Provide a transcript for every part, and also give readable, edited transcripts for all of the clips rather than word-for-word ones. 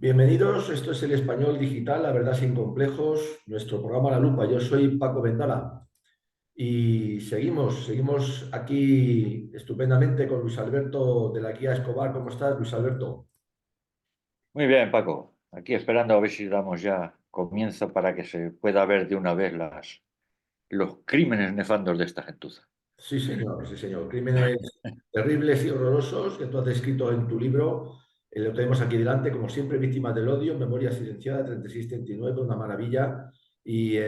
Bienvenidos, esto es El Español Digital, la verdad sin complejos, nuestro programa La Lupa. Yo soy Paco Vendala y seguimos aquí estupendamente con Luis Alberto de la Guía Escobar. ¿Cómo estás, Luis Alberto? Muy bien, Paco. Aquí esperando a ver si damos ya comienzo para que se pueda ver de una vez los crímenes nefandos de esta gentuza. Sí, señor, sí, señor. Crímenes terribles y horrorosos que tú has descrito en tu libro. Lo tenemos aquí delante, como siempre, Víctimas del Odio, Memoria Silenciada, 3639, una maravilla. Y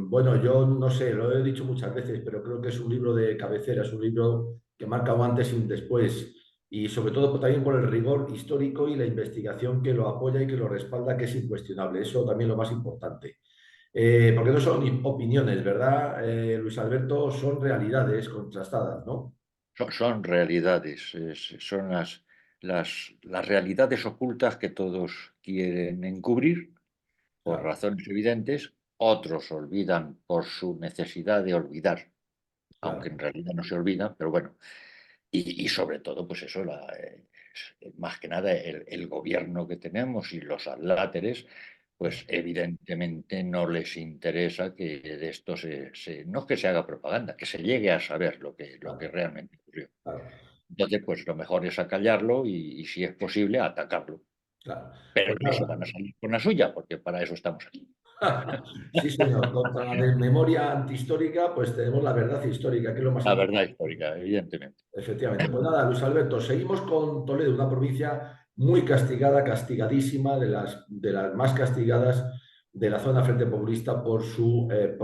bueno, yo no sé, lo he dicho muchas veces, pero creo que es un libro de cabecera, es un libro que marca un antes y un después. Y sobre todo también por el rigor histórico y la investigación que lo apoya y que lo respalda, que es incuestionable. Eso también lo más importante. Porque no son opiniones, ¿verdad, Luis Alberto? Son realidades contrastadas, ¿no? Son realidades, son las realidades ocultas que todos quieren encubrir por Claro, razones evidentes, otros olvidan por su necesidad de olvidar, aunque en claro, realidad no se olvidan, pero bueno. Y sobre todo, pues eso, más que nada el gobierno que tenemos y los adláteres, pues claro, evidentemente no les interesa que de esto no es que se haga propaganda, que se llegue a saber lo que claro, realmente ocurrió. claro. Entonces, pues lo mejor es acallarlo y si es posible, atacarlo. Claro. Pero Pues no se nada. van a salir con la suya, porque para eso estamos aquí. Sí, señor. Contra la desmemoria antihistórica, pues tenemos la verdad histórica, que es lo más La importante. verdad histórica, evidentemente. Efectivamente. Pues nada, Luis Alberto, seguimos con Toledo, una provincia muy castigada, castigadísima, de las más castigadas de la zona Frente Populista por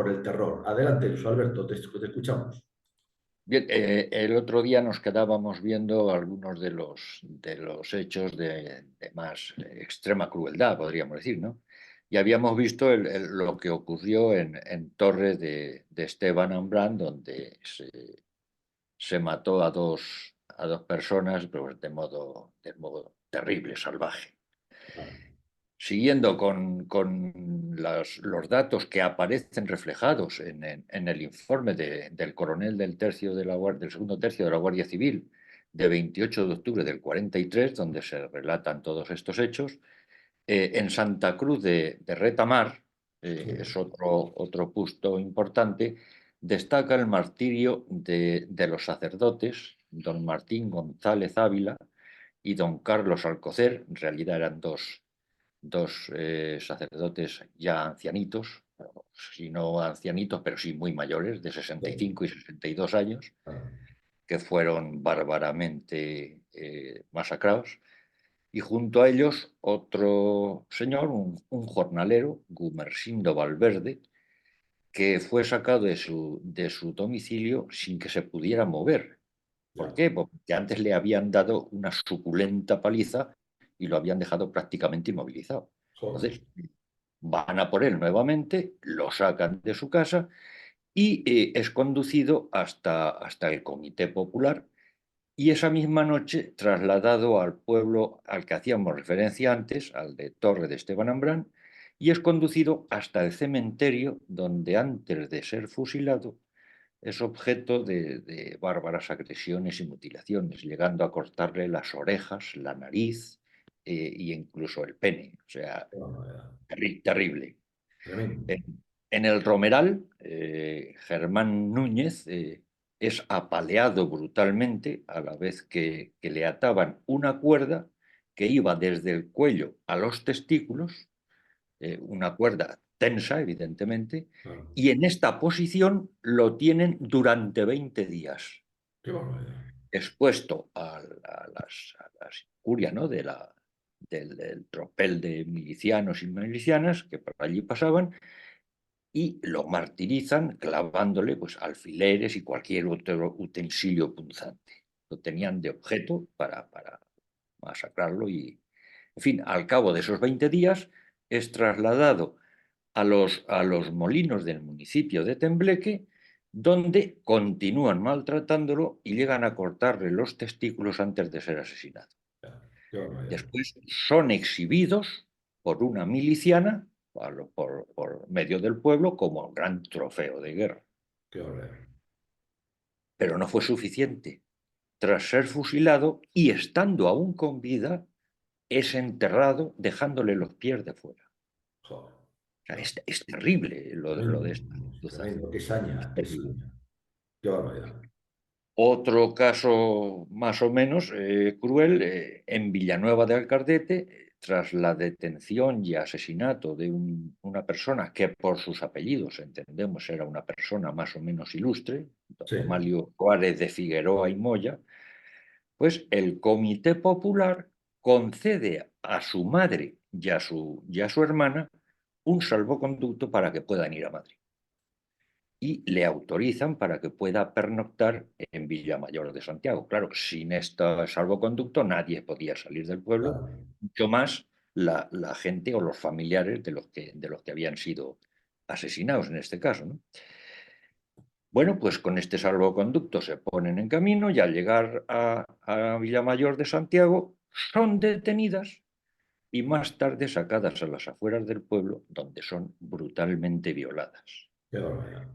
el terror. Adelante, Luis Alberto, te escuchamos. Bien, el otro día nos quedábamos viendo algunos de los hechos de más extrema crueldad, podríamos decir, ¿no? Y habíamos visto lo que ocurrió en Torre de Esteban Ambrán, donde se mató a dos personas, pero de modo terrible, salvaje. Siguiendo con los datos que aparecen reflejados en el informe del coronel del segundo tercio de la Guardia Civil de 28 de octubre del 43, donde se relatan todos estos hechos, en Santa Cruz de Retamar, es Sí. otro punto importante, destaca el martirio de los sacerdotes, don Martín González Ávila y don Carlos Alcocer. En realidad eran dos sacerdotes ya ancianitos, si no ancianitos, pero sí muy mayores, de Sí. 65 y 62 años, Ah, que fueron bárbaramente masacrados. Y junto a ellos otro señor, un jornalero, Gumersindo Valverde, que fue sacado de su domicilio sin que se pudiera mover. ¿Por ya. qué? Porque antes le habían dado una suculenta paliza y lo habían dejado prácticamente inmovilizado. Joder. Entonces, van a por él nuevamente, lo sacan de su casa y es conducido hasta el Comité Popular y esa misma noche trasladado al pueblo al que hacíamos referencia antes, al de Torre de Esteban Ambrán, y es conducido hasta el cementerio donde antes de ser fusilado es objeto de bárbaras agresiones y mutilaciones, llegando a cortarle las orejas, la nariz e incluso el pene. O sea, Qué barbaridad. terrible. Tremendo. En el Romeral, Germán Núñez es apaleado brutalmente a la vez que le ataban una cuerda que iba desde el cuello a los testículos, una cuerda tensa, evidentemente, Claro. y en esta posición lo tienen durante 20 días, Qué barbaridad. expuesto a las injurias, ¿no? del tropel de milicianos y milicianas que por allí pasaban y lo martirizan clavándole pues, alfileres y cualquier otro utensilio punzante. Lo tenían de objeto para masacrarlo y, en fin, al cabo de esos 20 días es trasladado a los molinos del municipio de Tembleque, donde continúan maltratándolo y llegan a cortarle los testículos antes de ser asesinado. Ya. Qué barbaridad. Después son exhibidos por una miliciana por medio del pueblo como gran trofeo de guerra. Qué barbaridad. Pero no fue suficiente. Tras ser fusilado y estando aún con vida, es enterrado dejándole los pies de fuera. Joder, O sea, no, es terrible lo tremendo, de esta gentuza. tremendo. Es Qué terrible. saña, qué barbaridad. Otro caso más o menos cruel, en Villanueva de Alcardete, tras la detención y asesinato de una persona que por sus apellidos entendemos era una persona más o menos ilustre, don Sí, Amalio Juárez de Figueroa y Moya, pues el Comité Popular concede a su madre y a su hermana un salvoconducto para que puedan ir a Madrid y le autorizan para que pueda pernoctar en Villamayor de Santiago. Claro, sin este salvoconducto nadie podía salir del pueblo, claro, mucho más la gente o los familiares de los que habían sido asesinados en este caso, ¿no? Bueno, pues con este salvoconducto se ponen en camino y al llegar a Villamayor de Santiago son detenidas y más tarde sacadas a las afueras del pueblo, donde son brutalmente violadas. qué barbaridad.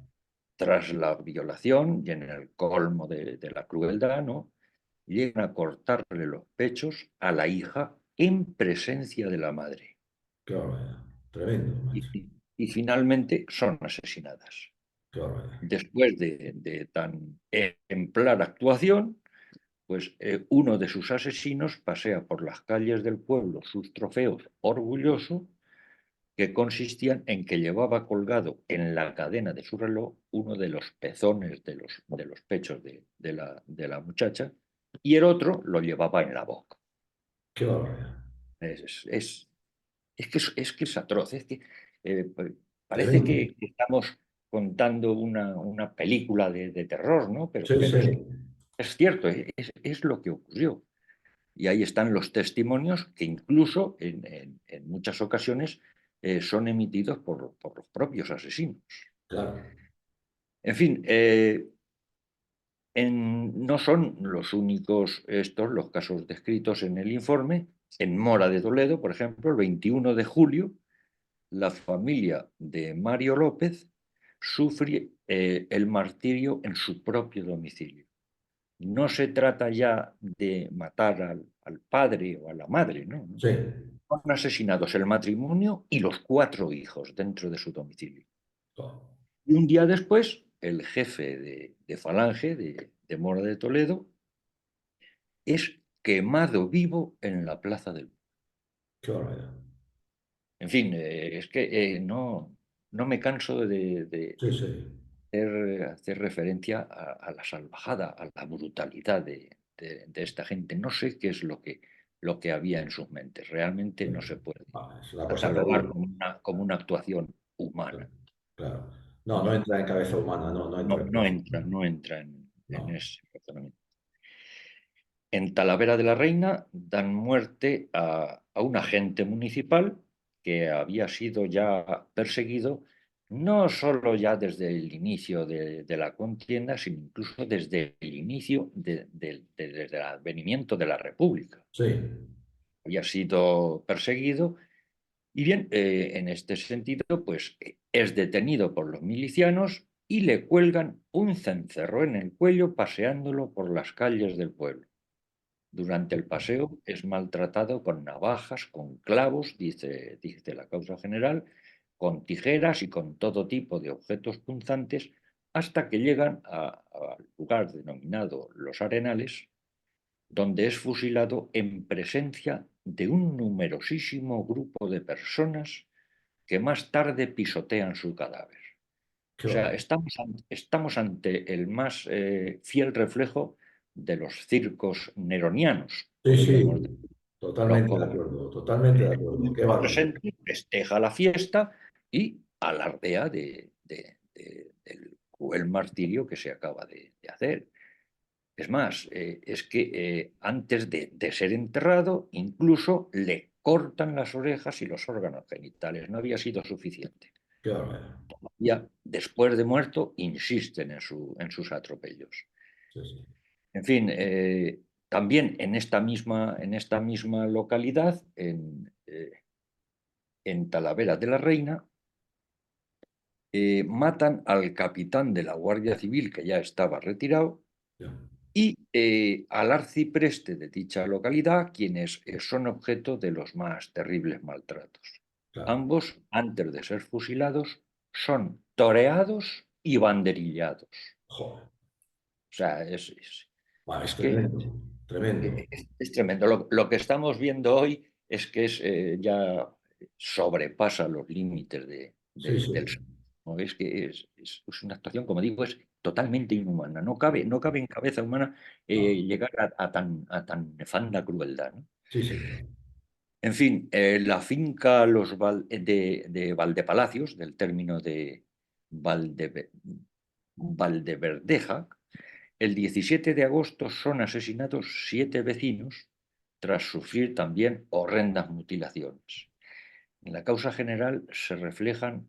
Tras la violación y en el colmo de la crueldad, ¿no? Llegan a cortarle los pechos a la hija en presencia de la madre Qué barbaridad. Tremendo, y, macho. y finalmente son asesinadas. Qué barbaridad. Después de tan ejemplar actuación, pues uno de sus asesinos pasea por las calles del pueblo sus trofeos orgulloso, que consistían en que llevaba colgado en la cadena de su reloj uno de los pezones de los pechos de la muchacha y el otro lo llevaba en la boca. Qué barbaridad. Es, es, es que es atroz, es que parece Tremendo. que estamos contando una película de terror, ¿no? Sí, Pero sí. es cierto, es lo que ocurrió. Y ahí están los testimonios que incluso en muchas ocasiones son emitidos por los propios asesinos. Claro. En fin, no son los únicos estos los casos descritos en el informe. En Mora de Toledo, por ejemplo, el 21 de julio, la familia de Mario López sufre el martirio en su propio domicilio. No se trata ya de matar al padre o a la madre, ¿no? Sí. Son asesinados el matrimonio y los 4 hijos dentro de su domicilio. Joder, Y un día después, el jefe de Falange de Mora de Toledo es quemado vivo en la plaza del... qué barbaridad. En fin, es que no me canso Sí, sí. hacer referencia a la salvajada, a la brutalidad de esta gente. No sé qué es lo que había en sus mentes. Realmente Sí. no se puede Ah, es una cosa catalogar terrible. como una actuación humana. Claro. No, no No, entra en cabeza humana, no, no entra en cabeza humana. no entra en No. ese razonamiento. En Talavera de la Reina dan muerte a un agente municipal que había sido ya perseguido no solo ya desde el inicio de la contienda, sino incluso desde el inicio desde el advenimiento de la República. Sí, Había sido perseguido y bien, en este sentido, pues es detenido por los milicianos y le cuelgan un cencerro en el cuello paseándolo por las calles del pueblo. Durante el paseo es maltratado con navajas, con clavos, dice la causa general, con tijeras y con todo tipo de objetos punzantes, hasta que llegan al lugar denominado Los Arenales, donde es fusilado en presencia de un numerosísimo grupo de personas que más tarde pisotean su cadáver. qué O sea, barbaridad. estamos ante el más fiel reflejo de los circos neronianos, Sí, sí, podríamos decir. totalmente de Loco, acuerdo, totalmente de el acuerdo. Qué público barbaridad. presente festeja la fiesta y alardea del cruel martirio que se acaba de hacer. Es más, es que antes de ser enterrado, incluso le cortan las orejas y los órganos genitales. No había sido suficiente. Qué barbaridad. Ya después de muerto, insisten en sus atropellos. Sí, sí. En fin, también en esta misma localidad, en Talavera de la Reina, matan al capitán de la Guardia Civil, que ya estaba retirado, Ya. y al arcipreste de dicha localidad, quienes son objeto de los más terribles maltratos. claro. Ambos, antes de ser fusilados, son toreados y banderillados. Joder. O sea, Bueno, es es que tremendo, tremendo. es tremendo. Lo que estamos viendo hoy es que ya sobrepasa los límites Sí, sí. del ser. ¿No? Es que es una actuación, como digo, es totalmente inhumana. No cabe en cabeza humana No. llegar a tan nefanda crueldad, ¿no? Sí, señor. En fin, la finca de Valdepalacios, del término de Valdeverdeja, el 17 de agosto son asesinados 7 vecinos tras sufrir también horrendas mutilaciones. En la causa general se reflejan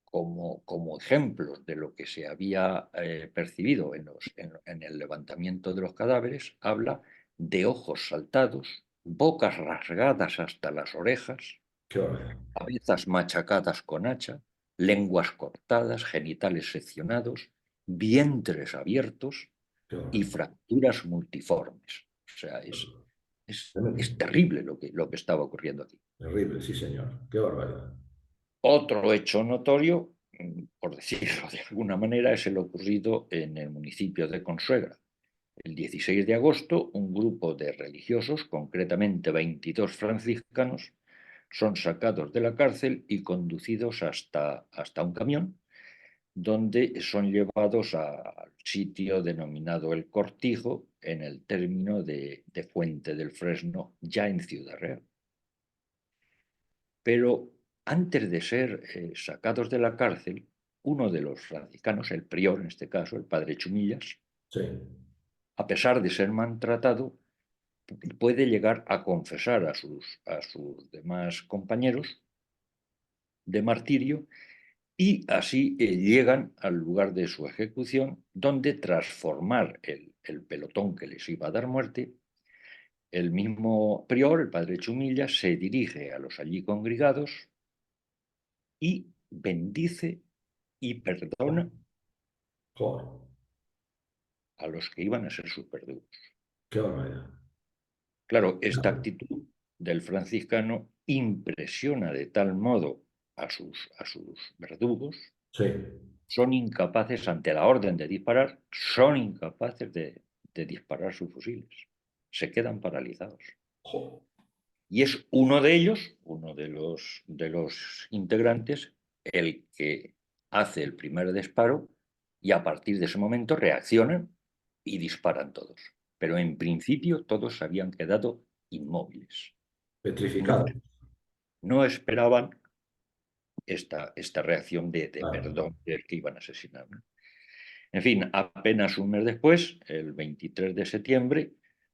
como ejemplos de lo que se había percibido en el levantamiento de los cadáveres, habla de ojos saltados, bocas rasgadas hasta las orejas, Qué barbaridad. cabezas machacadas con hacha, lenguas cortadas, genitales seccionados, vientres abiertos Qué y barbaridad. fracturas multiformes. O sea, es Tremendo. terrible lo que estaba ocurriendo aquí. Terrible, sí, señor. Qué barbaridad. Otro hecho notorio, por decirlo de alguna manera, es el ocurrido en el municipio de Consuegra. El 16 de agosto, un grupo de religiosos, concretamente 22 franciscanos, son sacados de la cárcel y conducidos hasta un camión, donde son llevados al sitio denominado El Cortijo, en el término de Fuente del Fresno, ya en Ciudad Real. Pero antes de ser sacados de la cárcel, uno de los franciscanos, el prior en este caso, el padre Chumillas, Sí, a pesar de ser maltratado, puede llegar a confesar a sus demás compañeros de martirio y así llegan al lugar de su ejecución, donde tras formar el pelotón que les iba a dar muerte, el mismo prior, el padre Chumillas, se dirige a los allí congregados y bendice y perdona joder, a los que iban a ser sus verdugos. qué barbaridad. Claro, esta actitud del franciscano impresiona de tal modo a sus verdugos, Sí, son incapaces, ante la orden de disparar, son incapaces de disparar sus fusiles. Se quedan paralizados. joder, Y es uno de ellos, uno de los integrantes, el que hace el primer disparo y a partir de ese momento reaccionan y disparan todos. Pero en principio todos habían quedado inmóviles. No, petrificado. no esperaban esta reacción de Claro, perdón del que iban a asesinar, ¿no? En fin, apenas un mes después, el 23 de septiembre,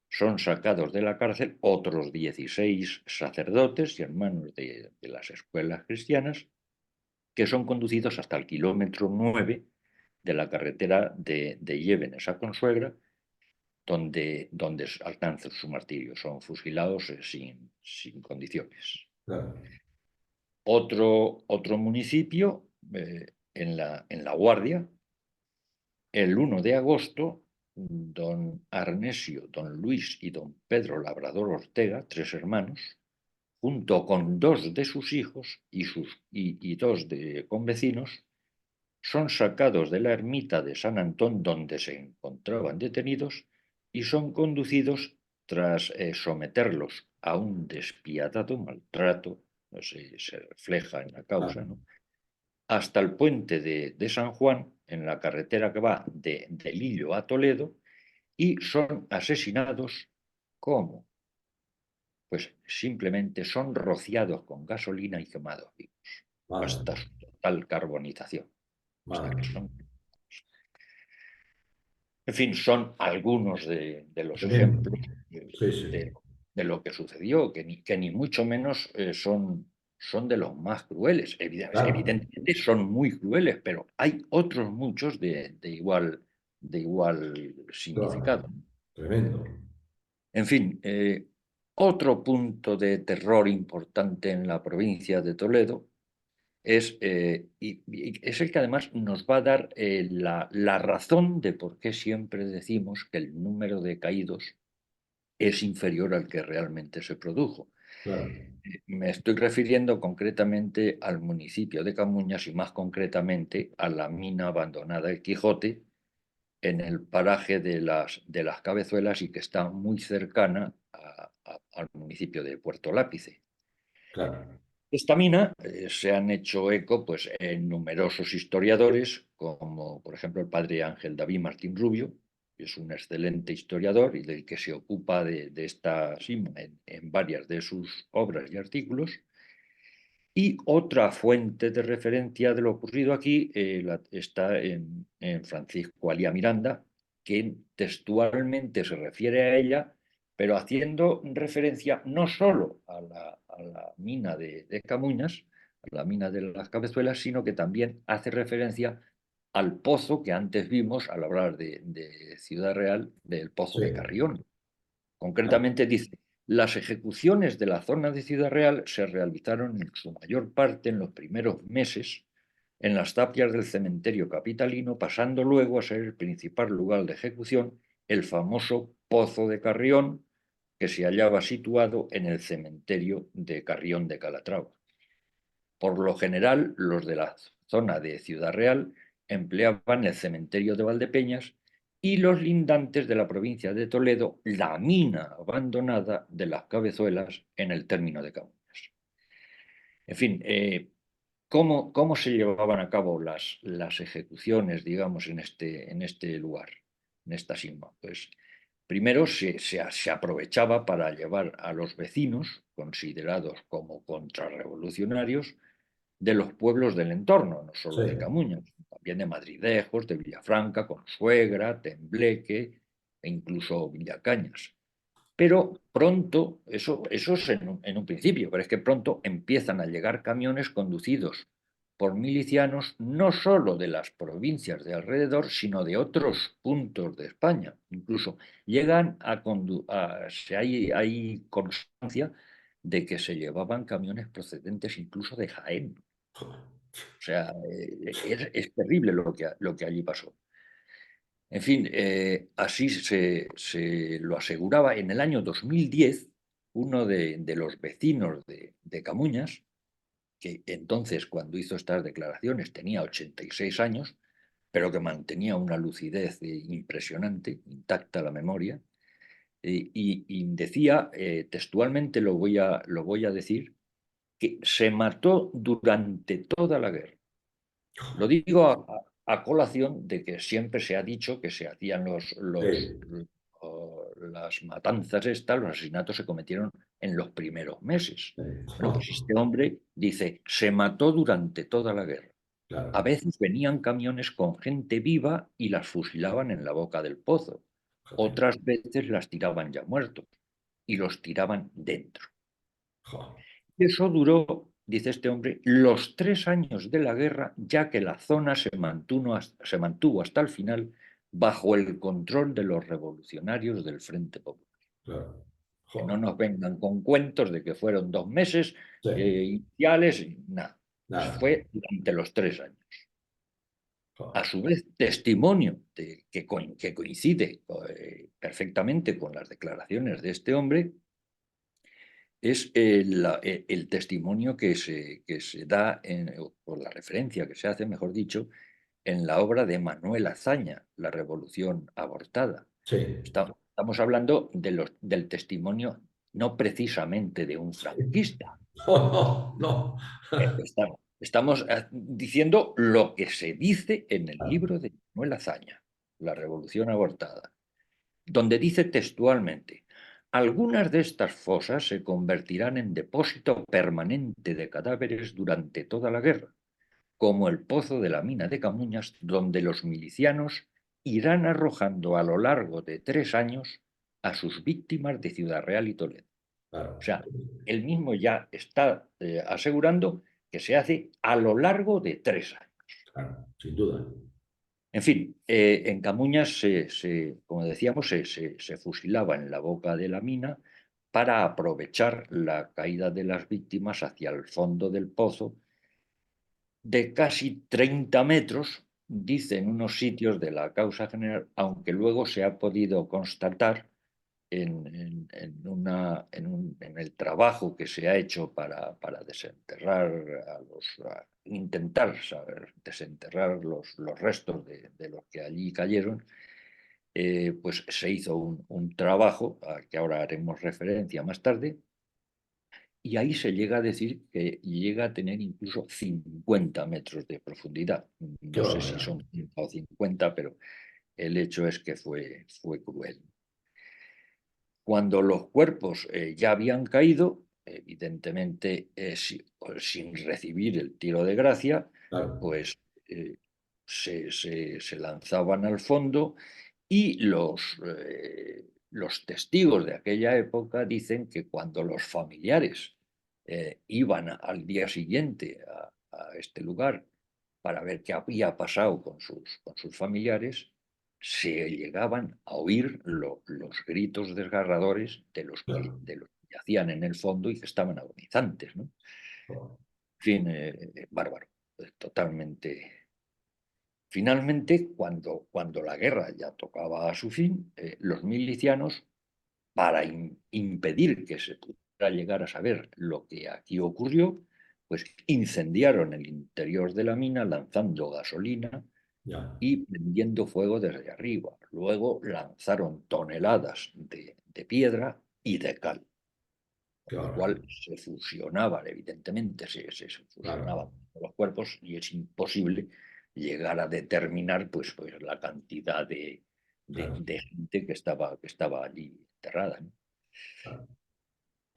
son sacados de la cárcel otros 16 sacerdotes y hermanos de las escuelas cristianas, que son conducidos hasta el kilómetro 9 de la carretera de Llévenes a Consuegra, donde alcanzan su martirio. Son fusilados sin condiciones. claro. Otro municipio, en la Guardia, el 1 de agosto, don Arnesio, don Luis y don Pedro Labrador Ortega, 3 hermanos, junto con 2 de sus hijos y 2 de convecinos, son sacados de la ermita de San Antón donde se encontraban detenidos y son conducidos tras someterlos a un despiadado maltrato, no sé, se refleja en la causa, Claro. ¿no?, hasta el puente de San Juan, en la carretera que va de Lillo a Toledo, y son asesinados. ¿Cómo? Pues simplemente son rociados con gasolina y quemados vivos, Madre hasta mía, su total carbonización. O sea madre que mía. son, en fin, son algunos de los Tremendo. ejemplos Sí, de, sí. de lo que sucedió, que ni mucho menos son de los más crueles. Claro, Evidentemente son muy crueles, pero hay otros muchos de igual qué barbaridad. significado. Tremendo. En fin, otro punto de terror importante en la provincia de Toledo y es el que además nos va a dar la razón de por qué siempre decimos que el número de caídos es inferior al que realmente se produjo. Claro, Me estoy refiriendo concretamente al municipio de Camuñas y más concretamente a la mina abandonada El Quijote en el paraje de las Cabezuelas y que está muy cercana al municipio de Puerto Lápice. claro. Esta mina se han hecho eco pues, en numerosos historiadores, como por ejemplo el padre Ángel David Martín Rubio, que es un excelente historiador y del que se ocupa de esta sima en varias de sus obras y artículos. Y otra fuente de referencia de lo ocurrido aquí está en Francisco Alía Miranda, que textualmente se refiere a ella, pero haciendo referencia no solo a la mina de Camuñas, a la mina de las Cabezuelas, sino que también hace referencia al pozo que antes vimos al hablar de Ciudad Real, del pozo Sí, de Carrión. claro, Concretamente dice, las ejecuciones de la zona de Ciudad Real se realizaron en su mayor parte en los primeros meses en las tapias del cementerio capitalino, pasando luego a ser el principal lugar de ejecución el famoso Pozo de Carrión, que se hallaba situado en el cementerio de Carrión de Calatrava. Por lo general, los de la zona de Ciudad Real empleaban el cementerio de Valdepeñas y los lindantes de la provincia de Toledo la mina abandonada de las Cabezuelas en el término de Camuñas. En fin, ¿cómo se llevaban a cabo las ejecuciones, digamos, en este lugar, en esta sima? Pues primero se aprovechaba para llevar a los vecinos, considerados como contrarrevolucionarios, de los pueblos del entorno, no sí. solo de Camuñas, también de Madridejos, de Villafranca, Consuegra, Tembleque e incluso Villacañas. Pero pronto, eso es en un principio, pero es que pronto empiezan a llegar camiones conducidos por milicianos no solo de las provincias de alrededor, sino de otros puntos de España. Incluso llegan hay constancia de que se llevaban camiones procedentes incluso de Jaén. O sea, es terrible lo que allí pasó. En fin, así se lo aseguraba en el año 2010 uno de los vecinos de Camuñas, que entonces cuando hizo estas declaraciones tenía 86 años, pero que mantenía una lucidez impresionante, intacta la memoria, y decía, textualmente lo voy a decir, que se mató durante toda la guerra. Lo digo a colación de que siempre se ha dicho que se hacían Sí, las matanzas estas, los asesinatos se cometieron en los primeros meses. sí. Bueno, pues este hombre dice, se mató durante toda la guerra. A Claro, veces venían camiones con gente viva y las fusilaban en la boca del pozo. joder, Otras veces las tiraban ya muertos y los tiraban dentro. joder, Y eso duró, dice este hombre, los 3 años de la guerra, ya que la zona se mantuvo hasta el final bajo el control de los revolucionarios del Frente Popular. claro, Que no joder, nos vengan con cuentos de que fueron 2 meses sí, iniciales, nada. nada, Fue durante los 3 años. A joder, su vez, testimonio que coincide perfectamente con las declaraciones de este hombre, es el testimonio que se da, por la referencia que se hace, mejor dicho, en la obra de Manuel Azaña, La Revolución Abortada. sí, Estamos hablando del testimonio no precisamente de un franquista. no, no, Estamos diciendo lo que se dice en el libro de Manuel Azaña, La Revolución Abortada, donde dice textualmente, algunas de estas fosas se convertirán en depósito permanente de cadáveres durante toda la guerra, como el pozo de la mina de Camuñas, donde los milicianos irán arrojando a lo largo de 3 años a sus víctimas de Ciudad Real y Toledo. O claro, sea, él mismo ya está asegurando que se hace a lo largo de 3 años. claro, sin duda, En fin, en Camuñas, como decíamos, se fusilaba en la boca de la mina para aprovechar la caída de las víctimas hacia el fondo del pozo de casi 30 metros, dicen unos sitios de la causa general, aunque luego se ha podido constatar en el trabajo que se ha hecho para desenterrar intentar saber, desenterrar los restos de los que allí cayeron, pues se hizo un trabajo al que ahora haremos referencia más tarde, y ahí se llega a decir que llega a tener incluso 50 metros de profundidad. Qué No sé si barbaridad. son 30 o 50, pero el hecho es que fue cruel. Cuando los cuerpos ya habían caído, evidentemente sin recibir el tiro de gracia, Claro, pues se lanzaban al fondo, y los testigos de aquella época dicen que cuando los familiares iban al día siguiente a este lugar para ver qué había pasado con sus familiares, se llegaban a oír los gritos desgarradores claro. de los que yacían en el fondo y que estaban agonizantes, ¿no? En Joder, fin, bárbaro, totalmente. Finalmente, cuando la guerra ya tocaba a su fin, los milicianos, para impedir que se pudiera llegar a saber lo que aquí ocurrió, pues incendiaron el interior de la mina lanzando gasolina ya, y prendiendo fuego desde arriba. Luego lanzaron toneladas de piedra y de cal, qué con lo barbaridad. cual se fusionaban, evidentemente, se fusionaban Claro, los cuerpos, y es imposible llegar a determinar pues la cantidad claro, de gente que estaba allí enterrada, ¿no? claro.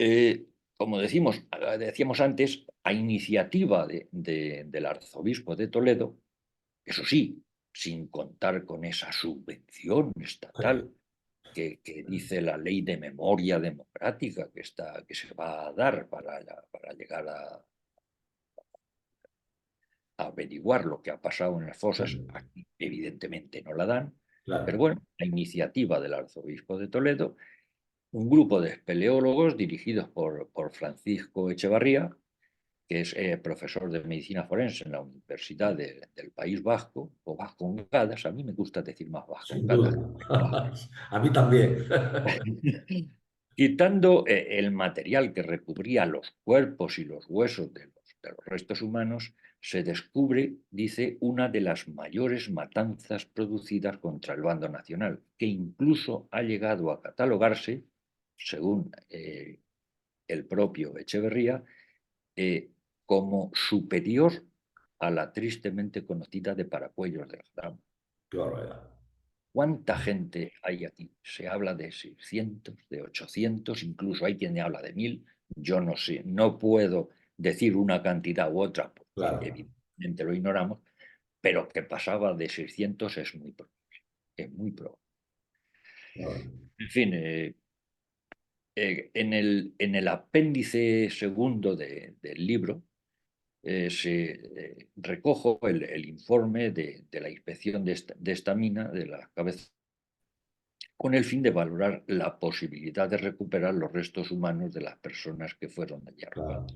Eh, Como decíamos antes, a iniciativa del arzobispo de Toledo, eso sí, sin contar con esa subvención estatal que dice la ley de memoria democrática que se va a dar para llegar a averiguar lo que ha pasado en las fosas. Aquí evidentemente no la dan, pero Claro, bueno, la iniciativa del arzobispo de Toledo, un grupo de espeleólogos dirigidos por Francisco Echevarría, que es profesor de medicina forense en la Universidad del País Vasco, o Vascongadas. A mí me gusta decir más sin duda. Vascongadas. A mí también. Quitando el material que recubría los cuerpos y los huesos de los restos humanos, se descubre, dice, una de las mayores matanzas producidas contra el bando nacional, que incluso ha llegado a catalogarse, según el propio Echeverría, eh, como superior a la tristemente conocida de Paracuellos del Jarama. Qué barbaridad. ¿Cuánta gente hay aquí? Se habla de 600, de 800, incluso hay quien habla de 1000. Yo no sé, no puedo decir una cantidad u otra porque Claro, evidentemente lo ignoramos, pero que pasaba de 600 es muy probable. Es muy probable. claro. En fin, en el apéndice segundo del libro recojo el informe de la inspección de esta mina, de la cabeza, con el fin de valorar la posibilidad de recuperar los restos humanos de las personas que fueron allí Claro, arrojadas.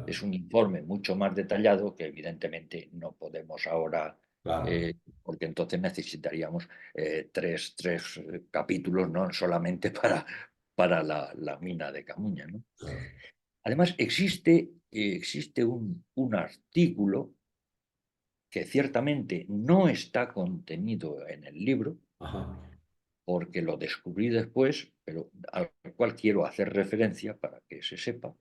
Es claro, un informe mucho más detallado que evidentemente no podemos ahora, claro, eh, porque entonces necesitaríamos tres capítulos, no solamente para la mina de Camuña, ¿no? claro. Además, existe un artículo que ciertamente no está contenido en el libro, Ajá. porque lo descubrí después, pero al cual quiero hacer referencia para que se sepa.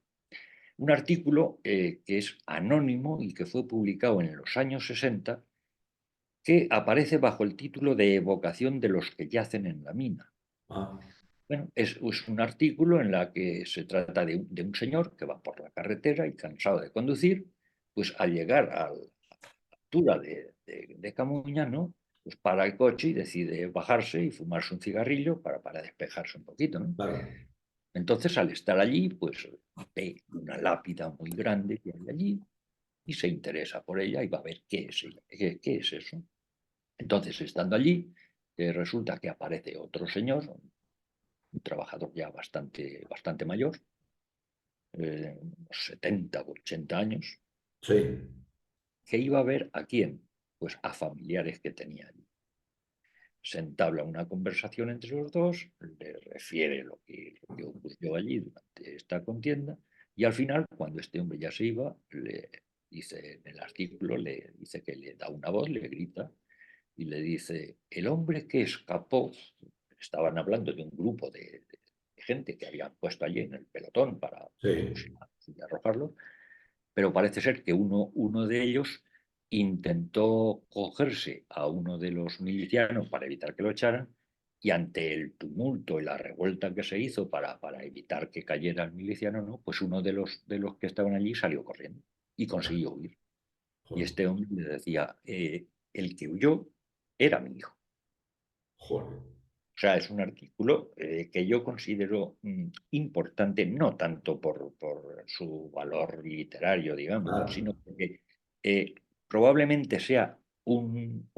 Un artículo que es anónimo y que fue publicado en los años 60, que aparece bajo el título de Evocación de los que yacen en la mina. Ah, Bueno, es un artículo en la que se trata de un señor que va por la carretera y, cansado de conducir, pues al llegar a la altura de Camuña, ¿no? Pues para el coche y decide bajarse y fumarse un cigarrillo para despejarse un poquito, ¿no? claro, Entonces, al estar allí, pues ve una lápida muy grande que hay allí y se interesa por ella y va a ver qué es ella, qué es eso. Entonces, estando allí, resulta que aparece otro señor, un trabajador ya bastante mayor, unos 70 o 80 años, sí, que iba a ver a quién, pues a familiares que tenía allí. Se entabla una conversación entre los dos, le refiere lo que ocurrió allí durante esta contienda, y al final, cuando este hombre ya se iba, le dice en el artículo, le dice que le da una voz, le grita y le dice: el hombre que escapó, estaban hablando de un grupo de gente que habían puesto allí en el pelotón para Sí, arrojarlo, pero parece ser que uno de ellos intentó cogerse a uno de los milicianos para evitar que lo echaran, y ante el tumulto y la revuelta que se hizo para evitar que cayera el miliciano, ¿no? Pues uno de los que estaban allí salió corriendo y consiguió huir. Y joder, este hombre le decía: el que huyó era mi hijo. joder, O sea, es un artículo que yo considero importante, no tanto por su valor literario, digamos, ¿no? claro, Sino porque eh, probablemente sea un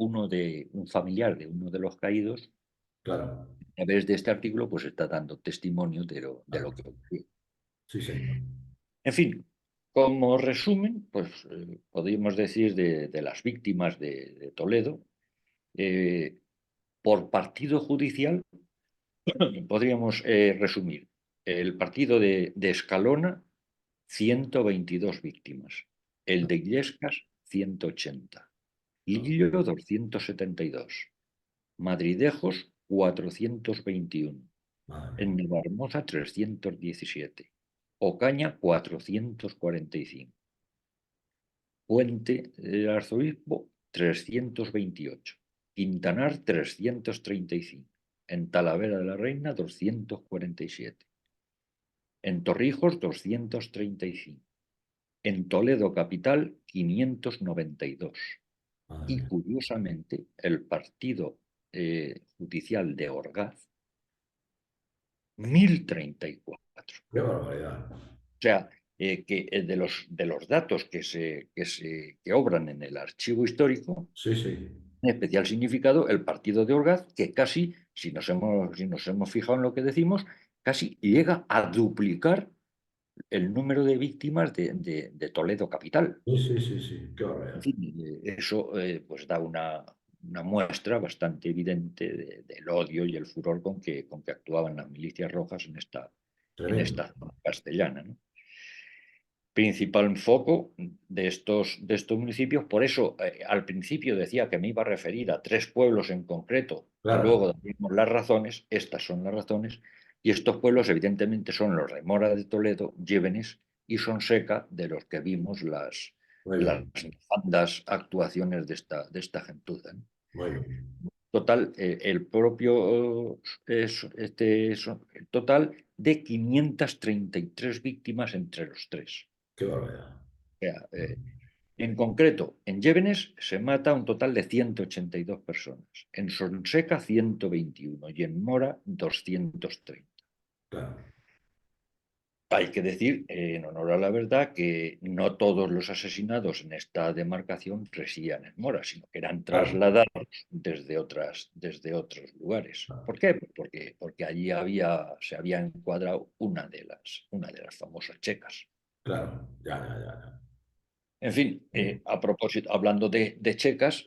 familiar de uno de los caídos. claro, A través de este artículo, pues está dando testimonio de lo claro. que ocurrió. Sí, señor. En fin, como resumen, pues podríamos decir de las víctimas de Toledo, eh, por partido judicial. Podríamos resumir. El partido de Escalona, 122 víctimas. El de Illescas, 180. No, Lillo, 272. Madridejos, 421. madre mía. En Navarmoza, 317. Ocaña, 445. Puente del Arzobispo, 328. Quintanar, 335. En Talavera de la Reina, 247. En Torrijos, 235. En Toledo capital, 592. Madre Y mía. curiosamente, el partido judicial de Orgaz, 1034. Qué barbaridad. O sea, que de los datos que obran en el archivo histórico, Sí, sí. en especial significado el partido de Orgaz, que casi, si nos hemos fijado en lo que decimos, casi llega a duplicar el número de víctimas de Toledo capital. Sí, sí, sí, sí. Qué En barbaridad. fin, eso pues da una muestra bastante evidente del odio y el furor con que actuaban las milicias rojas en Tremendo. esta zona castellana, ¿no? Principal foco de estos municipios. Por eso, al principio decía que me iba a referir a tres pueblos en concreto y Claro. luego daríamos las razones. Estas son las razones. Y estos pueblos, evidentemente, son los de Mora de Toledo, Llévenes y Sonseca, de los que vimos Muy las bien. nefandas actuaciones de esta gentuza, ¿no? Muy bien. Total, el propio el total de 533 víctimas entre los tres. Qué barbaridad. O sea, en concreto, en Llévenes se mata un total de 182 personas, en Sonseca 121 y en Mora 230. Claro. Hay que decir, en honor a la verdad, que no todos los asesinados en esta demarcación residían en Mora, sino que eran Claro. trasladados desde otros lugares. Claro. ¿Por qué? Porque allí se había encuadrado una de las famosas checas. Claro. Ya, ya, ya, ya. En fin, a propósito, hablando de checas,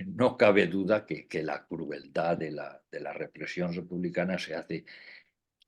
no cabe duda que la crueldad de la represión republicana se hace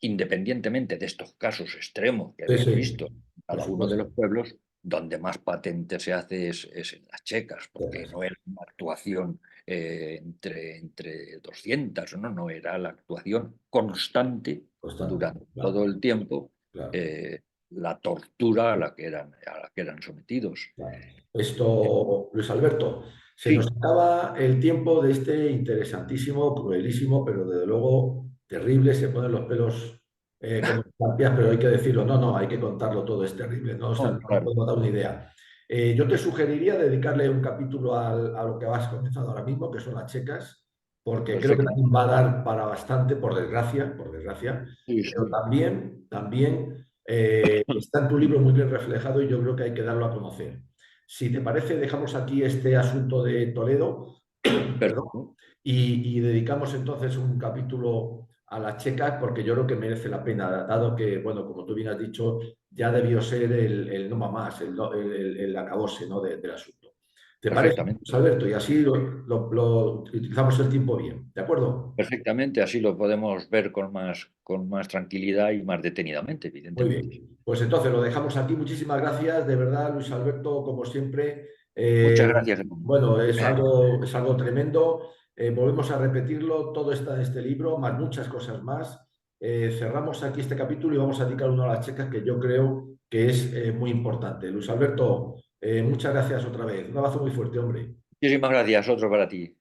independientemente de estos casos extremos que Sí, hemos sí. visto en Por cada uno de los supuesto. pueblos. Donde más patente se hace es en las checas, Sí, porque sí. no era una actuación entre 200, no, era la actuación constante Constante. durante todo Claro. el tiempo, Claro. eh, la tortura a la que eran sometidos. Claro. Esto, Luis Alberto, se nos Sí, acaba el tiempo de este interesantísimo, cruelísimo, pero desde luego terrible. Se ponen los pelos como escarpias, pero hay que decirlo. No, no, hay que contarlo todo, es terrible. No, no, no claro, podemos dar una idea. Yo te sugeriría dedicarle un capítulo a lo que has comenzado ahora mismo, que son las checas, porque creo que perfecto. también va a dar para bastante, por desgracia, Sí, pero sí, también está en tu libro muy bien reflejado y yo creo que hay que darlo a conocer. Si te parece, dejamos aquí este asunto de Toledo, perdón, perfecto. y dedicamos entonces un capítulo a las checas porque yo creo que merece la pena, dado que, bueno, como tú bien has dicho, ya debió ser el no más, el acabose, ¿no? Del asunto. ¿Te parece, perfectamente. Luis Alberto? Y así lo utilizamos el tiempo bien. ¿De acuerdo? Perfectamente, así lo podemos ver con más tranquilidad y más detenidamente, Muy evidentemente. bien. Pues entonces lo dejamos aquí. Muchísimas gracias, de verdad, Luis Alberto, como siempre. Muchas gracias. Bueno, es algo tremendo. Volvemos a repetirlo. Todo está en este libro, más muchas cosas más. Cerramos aquí este capítulo y vamos a dedicar uno a las checas que yo creo que es muy importante. Luis Alberto, muchas gracias otra vez. Un abrazo muy fuerte, hombre. Muchísimas gracias, otro para ti.